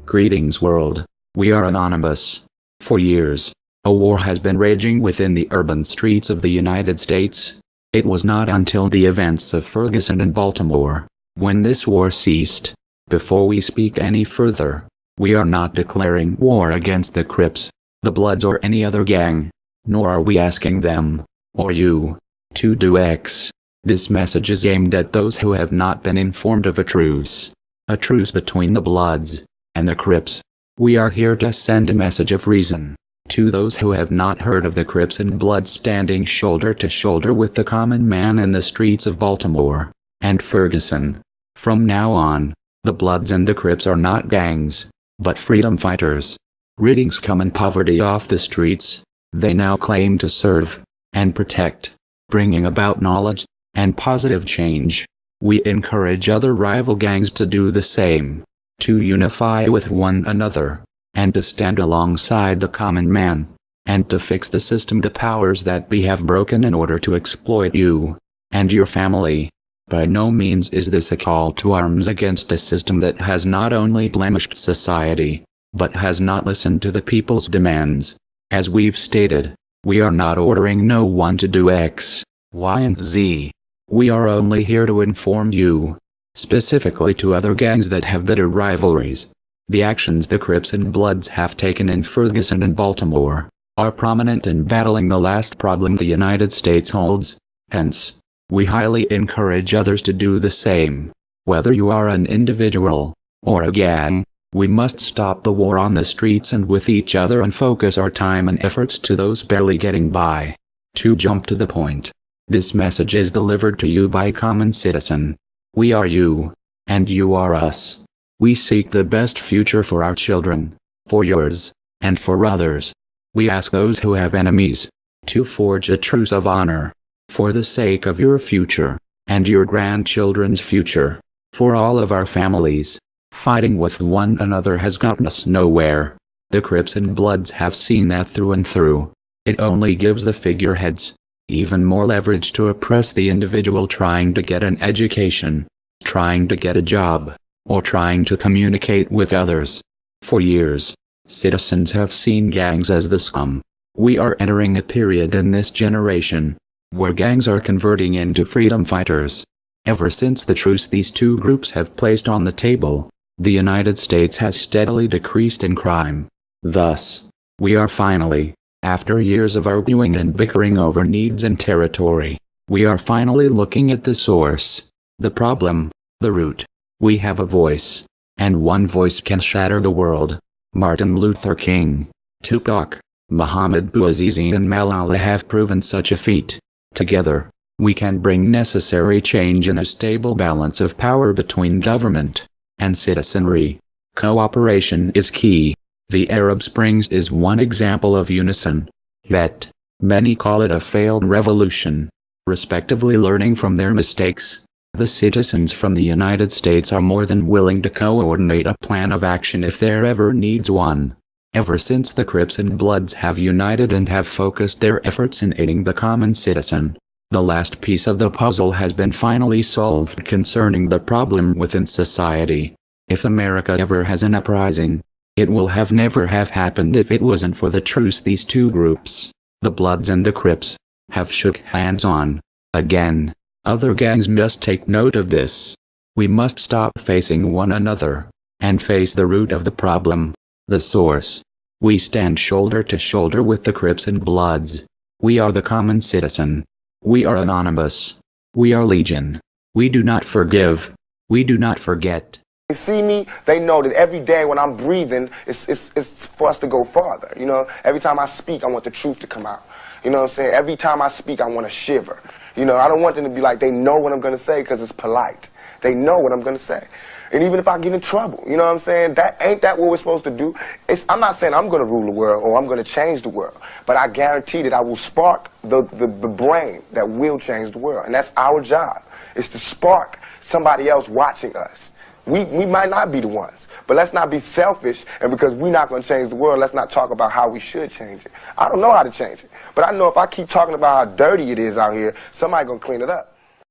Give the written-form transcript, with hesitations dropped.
Greetings world. We are anonymous. For years, a war has been raging within the urban streets of the United States. It was not until the events of Ferguson and Baltimore, when this war ceased. Before we speak any further, we are not declaring war against the Crips, the Bloods or any other gang, nor are we asking them, or you, to do X. This message is aimed at those who have not been informed of a truce between the Bloods and the Crips. We are here to send a message of reason to those who have not heard of the Crips and Bloods standing shoulder to shoulder with the common man in the streets of Baltimore and Ferguson. From now on, the Bloods and the Crips are not gangs, but freedom fighters, ridding scum and poverty off the streets. They now claim to serve and protect, bringing about knowledge and positive change. We encourage other rival gangs to do the same, to unify with one another, and to stand alongside the common man, and to fix the system the powers that be have broken in order to exploit you and your family. By no means is this a call to arms against a system that has not only blemished society, but has not listened to the people's demands. As we've stated, we are not ordering no one to do X, Y and Z. We are only here to inform you, specifically to other gangs that have bitter rivalries. The actions the Crips and Bloods have taken in Ferguson and Baltimore are prominent in battling the last problem the United States holds. Hence, we highly encourage others to do the same. Whether you are an individual or a gang, we must stop the war on the streets and with each other and focus our time and efforts to those barely getting by. To jump to the point, this message is delivered to you by common citizen. We are you, and you are us. We seek the best future for our children, for yours, and for others. We ask those who have enemies to forge a truce of honor, for the sake of your future, and your grandchildren's future. For all of our families, fighting with one another has gotten us nowhere. The Crips and Bloods have seen that through and through. It only gives the figureheads even more leverage to oppress the individual trying to get an education, trying to get a job, or trying to communicate with others. For years, citizens have seen gangs as the scum. We are entering a period in this generation where gangs are converting into freedom fighters. Ever since the truce these two groups have placed on the table, the United States has steadily decreased in crime. Thus, we are finally, after years of arguing and bickering over needs and territory, we are finally looking at the source, the problem, the root. We have a voice, and one voice can shatter the world. Martin Luther King, Tupac, Muhammad Bouazizi and Malala have proven such a feat. Together, we can bring necessary change in a stable balance of power between government and citizenry. Cooperation is key. The Arab Springs is one example of unison. Yet, many call it a failed revolution. Respectively learning from their mistakes, the citizens from the United States are more than willing to coordinate a plan of action if there ever needs one. Ever since the Crips and Bloods have united and have focused their efforts in aiding the common citizen, the last piece of the puzzle has been finally solved concerning the problem within society. If America ever has an uprising, it will never have happened if it wasn't for the truce these two groups, the Bloods and the Crips, have shook hands on. Again, other gangs must take note of this. We must stop facing one another, and face the root of the problem, the source. We stand shoulder to shoulder with the Crips and Bloods. We are the common citizen. We are anonymous. We are legion. We do not forgive. We do not forget. They see me, they know that every day when I'm breathing, it's for us to go farther. You know, every time I speak, I want the truth to come out. You know what I'm saying? Every time I speak, I want to shiver. You know, I don't want them to be like, they know what I'm going to say because it's polite. They know what I'm going to say. And even if I get in trouble, you know what I'm saying? Ain't that what we're supposed to do? I'm not saying I'm going to rule the world or I'm going to change the world, but I guarantee that I will spark the brain that will change the world. And that's our job, is to spark somebody else watching us. We might not be the ones, but let's not be selfish, and because we're not going to change the world, let's not talk about how we should change it. I don't know how to change it, but I know if I keep talking about how dirty it is out here, somebody's going to clean it up.